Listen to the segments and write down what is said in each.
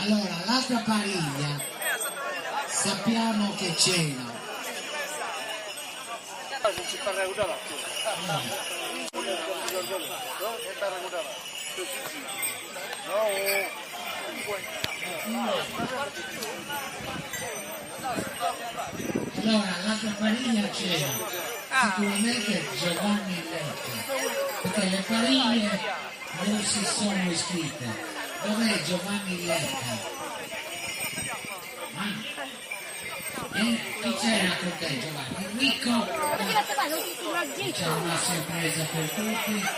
Allora, l'altra pariglia sappiamo che c'era. Allora, l'altra pariglia c'era sicuramente Giovanni Lecca, perché le pariglie non si sono iscritte. Dov'è Giovanni Lecca? Chi c'era con te, Giovanni? Enrico? C'è una sorpresa per tutti.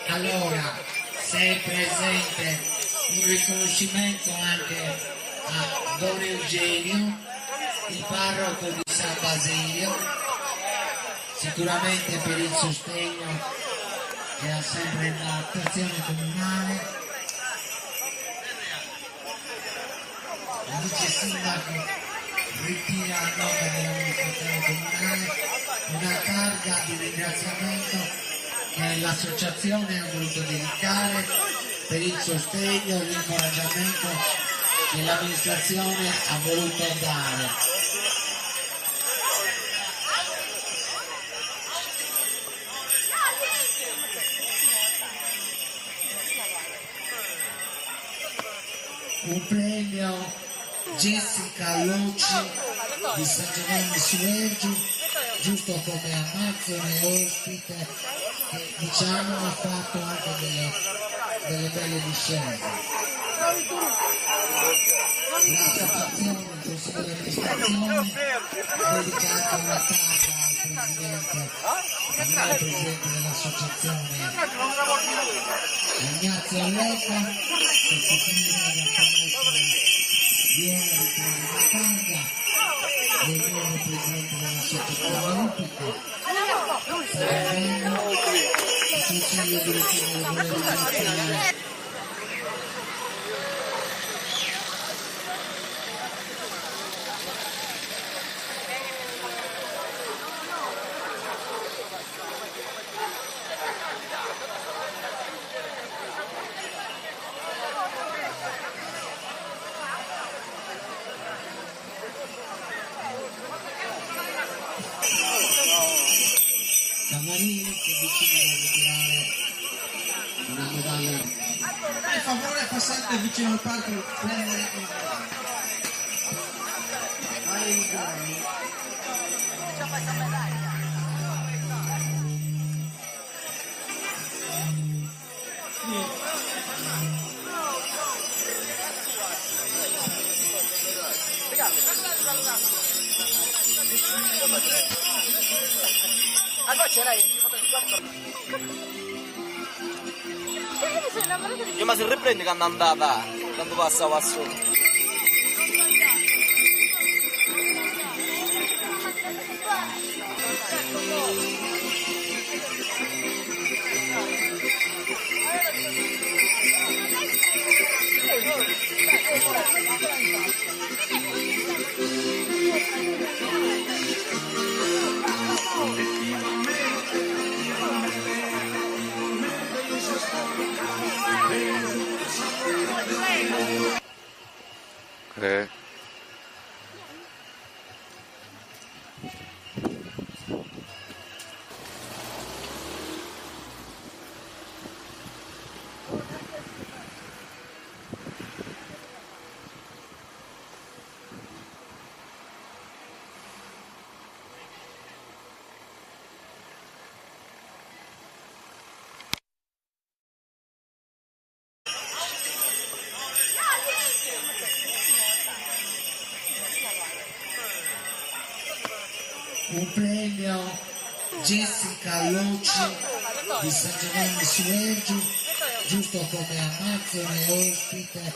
Allora, se è presente un riconoscimento anche a Don Eugenio, il parroco di San Basilio, sicuramente per il sostegno che ha sempre l'attuazione comunale. Il vice sindaco ritira a nome dell'amministrazione comunale una targa di ringraziamento che l'associazione ha voluto dedicare per il sostegno e l'incoraggiamento che l'amministrazione ha voluto dare. Un premio Jessica Luci di San Giovanni Suergiu, giusto come Amazzone ospite, che diciamo ha fatto anche delle belle discese. L'associazione, il consiglio di amministrazione, ha dedicato una taglia al presidente dell'associazione Ignazio Lecca, che si firma da conoscere viene a ritirare la targa del nuovo presidente dell'associazione Upico, Saraveno, il consiglio direttivo del governo nazionale. Camarini che vicino a ritirare una medaglia. Per favore passate vicino al palco e prendere ai gol. Io ma si riprende che hanno andata quando passava sopra. Un premio Jessica Luci di San Giovanni Suergiu, giusto come Amazzone ospite,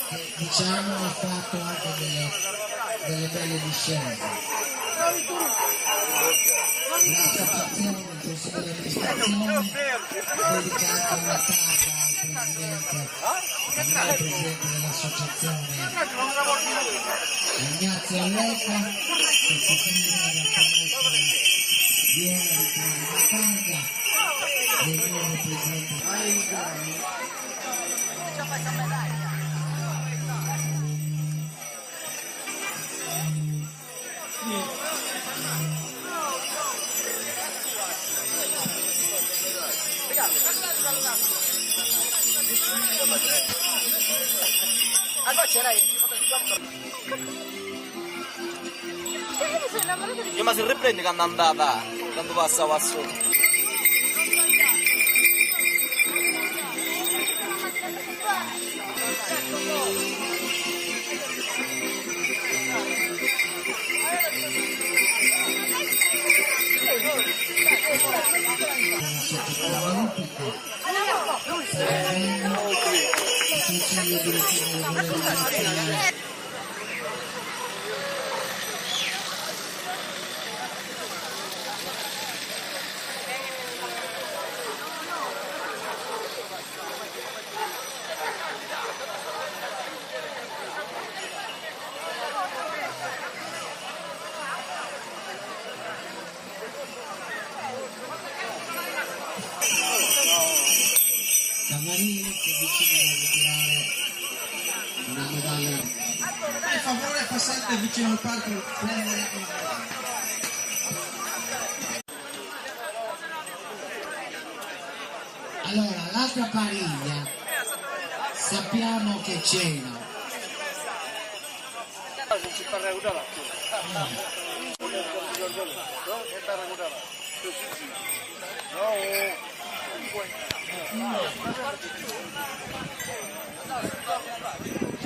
che diciamo ha fatto anche delle belle discese. L'associazione, il consiglio di amministrazione, ha dedicato una taglia al presidente dell'associazione Ignazio Lecca, che si firma da conoscere viene a ritirare la targa del nuovo presidente. Io ma si riprende che hanno andata quando passava sotto. Camarini che vicino a ritirare una medaglia. Per favore, passate vicino al palco. Prendere una medaglia. Allora, l'altra pariglia sappiamo che c'era.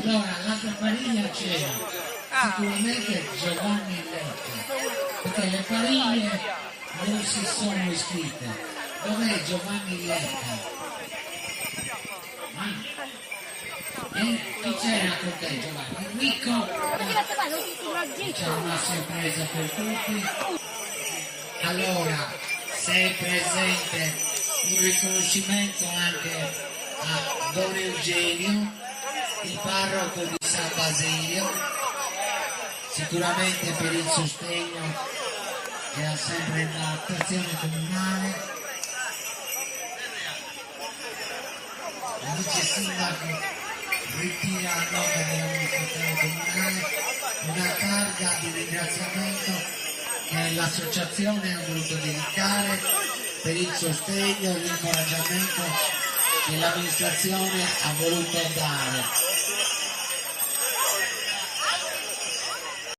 Allora, l'altra pariglia c'era sicuramente Giovanni Lecca, perché le pariglie non si sono iscritte. Dov'è Giovanni Lecca? E chi c'era con te, Giovanni? Enrico? C'è una sorpresa per tutti. Allora, se è presente un riconoscimento anche a Don Eugenio, il parroco di San Basilio, sicuramente per il sostegno che ha sempre l'attrazione comunale. Il vice sindaco ritira a nome dell'amministrazione comunale una targa di ringraziamento che l'associazione ha voluto dedicare per il sostegno e l'incoraggiamento che l'amministrazione ha voluto dare